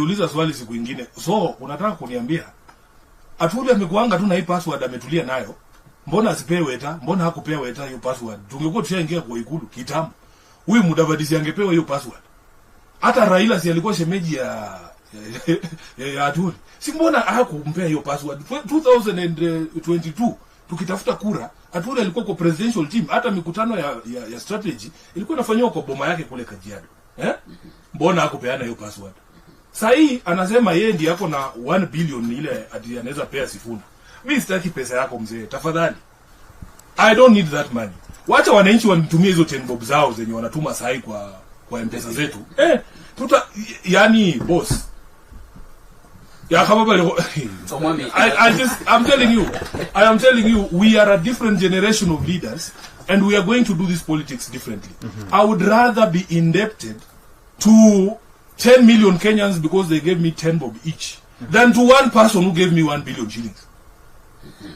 Uliza swali siku nyingine. So, unataka kuniambia Atwoli amekuanga tu na hii password ametulia nayo. Mbona asipewe weta? Mbona hakupewa weta hiyo password? Tungekuwa tushaingia kwa ikulu kitambo. Huyu Mudavadi angepewa hiyo password. Hata Raila si alikuwa shemeji ya Atwoli. Si mbona hakumpea hiyo password? 2022 tukitafuta kura, Atwoli alikuwa kwa presidential team. Hata mikutano ya strategy ilikuwa inafanywa kwa boma yake kule Kajiado. Mbona hakupeana hiyo password? Sahi anasema yeye ndiye yako na 1 billion ile ati anaweza pea Sifuna. Mimi sitaki pesa yako mzee, tafadhali. I don't need that money. Wacha wananchi wanitumie hizo 10 bob zao zenye wanatuma sahi kwa M-Pesa zetu. Yani boss. Ya kama bale I am telling you we are a different generation of leaders and we are going to do this politics differently. I would rather be indebted to 10 million Kenyans because they gave me 10 bob each than to one person who gave me 1 billion shillings.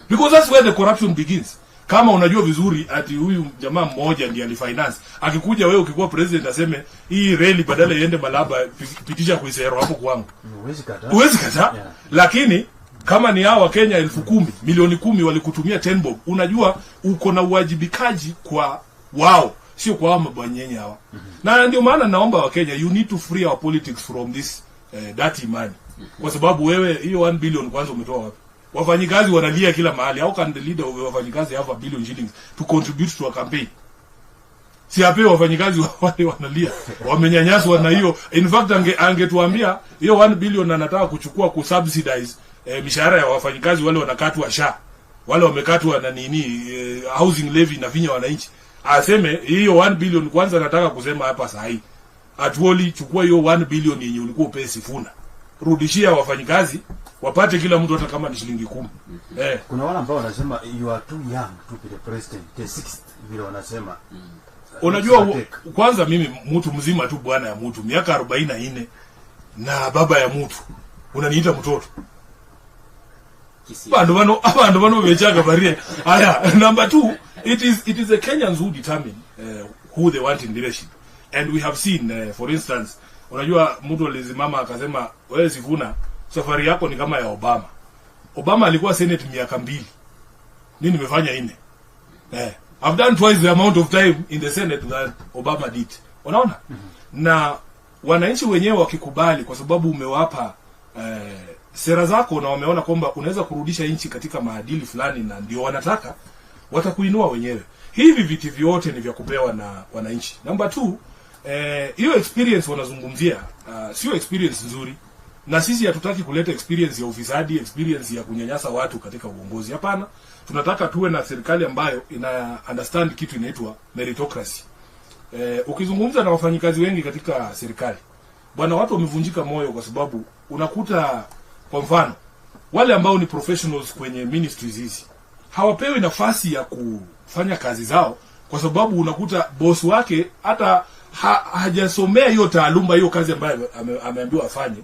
Because that's where the corruption begins. Kama unajua vizuri ati huyu jamaa mmoja ndiye alifinance, akikuja wewe ukikuwa president aseme hii reli badala iende Malaba pitisha kuisero hapo kwangu. Huwezi kataa. Yeah. Lakini kama ni hawa Kenya 10,000 milioni 10 walikutumia 10 bob, unajua uko na uwajibikaji kwa wao, sio kwa mabwanyenye hawa. Na ndio maana naomba wa Kenya, you need to free our politics from this dirty money. Kwa sababu wewe hiyo 1 billion kwanza umetoa wapi? Wafanyikazi wanalia kila mahali. How can the leader of wafanyikazi have 1 billion shillings to contribute to a campaign? Si hapo wafanyikazi wale wanalia. Wamenyanyaswa na hiyo. In fact angetuambia hiyo 1 billion anataka kuchukua kusubsidize mishahara ya wafanyikazi wale wanakatwa SHA. Wale wamekatwa na housing levy na vinya wananchi. Aseme hiyo 1 billion kwanza nataka kusema hapa sahi. Atwoli chukua hiyo 1 billion yenye ulikuwa upe Sifuna. Rudishia wafanyikazi wapate kila mtu hata kama ni shilingi 10. Kuna wale ambao wanasema you are too young to be the president. The 6th vile wanasema. Unajua kwanza mimi mtu mzima tu bwana ya mtu miaka 44 na baba ya mtu. Unaniita mtoto. Bando wechaga barie. Aya, number 2, it is the Kenyans who determine who they want in leadership. And we have seen for instance, unajua mtu alizimama akasema wewe Sifuna safari yako ni kama ya Obama. Obama alikuwa senate miaka 2. Mimi nimefanya 4. I've done twice the amount of time in the Senate that Obama did. Unaona? Na wananchi wenyewe wakikubali kwa sababu umewapa sera zako na wameona kwamba unaweza kurudisha nchi katika maadili fulani na ndio wanataka, watakuinua wenyewe. Hivi viti vyote ni vya kupewa na wananchi. Number 2, hiyo experience wanazungumzia sio experience nzuri. Na sisi hatutaki kuleta experience ya ufisadi, experience ya kunyanyasa watu katika uongozi. Hapana. Tunataka tuwe na serikali ambayo ina understand kitu inaitwa meritocracy. Ukizungumza na wafanyikazi wengi katika serikali, bwana, watu wamevunjika moyo kwa sababu unakuta kwa mfano wale ambao ni professionals kwenye ministries hizi hawapewi nafasi ya kufanya kazi zao kwa sababu unakuta boss wake hata hajasomea hiyo taaluma, hiyo kazi ambayo ameambiwa afanye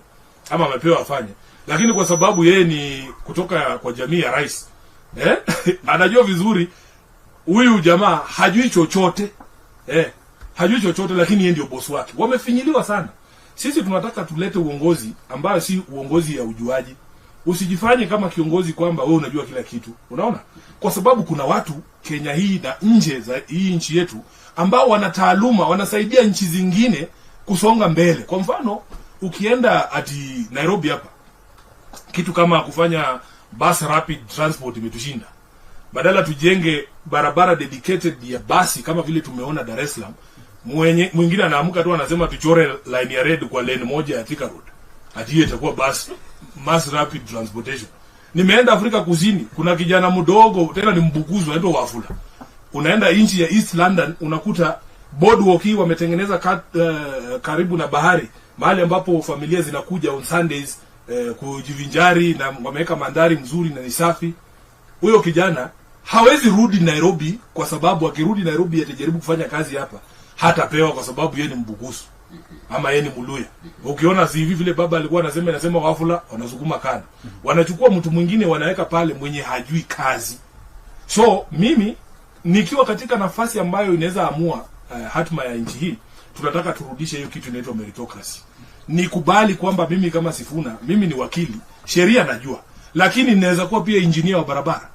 ama amepewa afanye, lakini kwa sababu yeye ni kutoka kwa jamii ya rais, anajua vizuri huyu jamaa hajui chochote, hajui chochote, lakini yeye ndio boss wake. Wamefinyiliwa sana. Sisi tunataka tulete uongozi ambao si uongozi ya ujuaji. Usijifanye kama kiongozi kwamba wewe unajua kila kitu. Unaona? Kwa sababu kuna watu Kenya hii na nje za hii nchi yetu ambao wana taaluma, wanasaidia nchi zingine kusonga mbele. Kwa mfano, ukienda ati Nairobi hapa, kitu kama kufanya bus rapid transport imetushinda. Badala tujenge barabara dedicated ya basi kama vile tumeona Dar es Salaam, mwingine anaamka tu anasema tuchore line ya red kwa lane moja ya Thika Road. Ati hiyo itakuwa bus mass rapid transportation. Nimeenda Afrika Kusini, kuna kijana mdogo tena ni mbukuzwa anaitwa Wafula. Unaenda nchi ya East London unakuta boardwalk hii wametengeneza karibu na bahari, mahali ambapo familia zinakuja on Sundays kujivinjari na wameweka mandhari mzuri na ni safi. Huyo kijana hawezi rudi Nairobi kwa sababu akirudi Nairobi atajaribu kufanya kazi hapa hatapewa kwa sababu yeye ni mbugusu ama yeye ni Muluya. Ukiona CV vile baba alikuwa anasema Wafula wanazukuma kando. Wanachukua mtu mwingine wanaweka pale mwenye hajui kazi. So mimi nikiwa katika nafasi ambayo inaweza amua hatma ya nchi hii, tunataka turudishe hiyo kitu inaitwa meritocracy. ni kubali kwamba mimi kama Sifuna, mimi ni wakili, sheria najua, lakini ninaweza kuwa pia engineer wa barabara.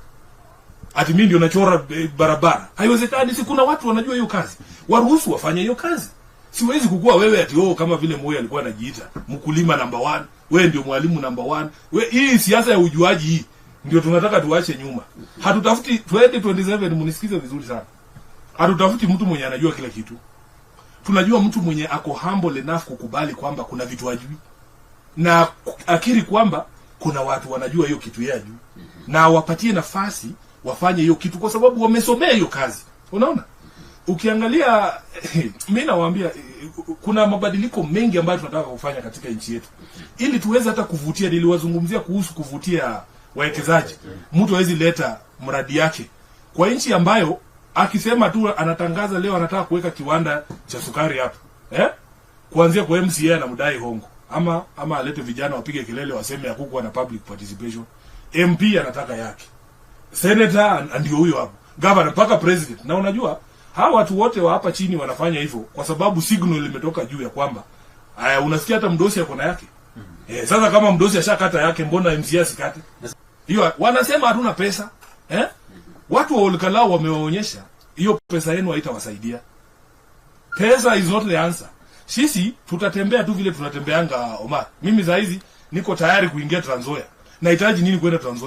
Ati mimi ndio nachora barabara. Haiwezekani. Si kuna watu wanajua hiyo kazi. Waruhusu wafanye hiyo kazi. Siwezi kukua wewe ati kama vile Moi alikuwa anajiita mkulima number 1, wewe ndio mwalimu number 1. Hii siasa ya ujuaji hii ndio tunataka tuache nyuma. Hatutafuti 2027, munisikize vizuri sana. Hatutafuti mtu mwenye anajua kila kitu. Tunajua mtu mwenye ako humble enough kukubali kwamba kuna vitu hajui. Na akiri kwamba kuna watu wanajua hiyo kitu yeye hajui. Na wapatie nafasi wafanye hiyo kitu kwa sababu wamesomea hiyo kazi. Unaona? Ukiangalia mimi nawaambia kuna mabadiliko mengi ambayo tunataka kufanya katika nchi yetu. Ili tuweze hata kuvutia, niliwazungumzia kuhusu kuvutia wawekezaji. Mtu hawezi leta mradi yake kwa nchi ambayo akisema tu anatangaza leo anataka kuweka kiwanda cha sukari hapa. Kuanzia kwa MCA na mdai hongo. Ama alete vijana wapige kelele waseme hakukuwa na public participation. MP anataka yake. Senator ndio huyo hapo. Governor mpaka president. Na unajua hawa watu wote wa hapa chini wanafanya hivyo kwa sababu signal limetoka juu ya kwamba unasikia hata mdosi yako na yake. Sasa kama mdosi ashakata yake, mbona MCA asikate? Hiyo wanasema hatuna pesa. Watu wa Olkalau wamewaonyesha hiyo pesa yenu haitawasaidia. Pesa is not the answer. Sisi tutatembea tu vile tunatembeanga Omar. Mimi za hizi niko tayari kuingia Trans Nzoia. Nahitaji nini kwenda Trans Nzoia?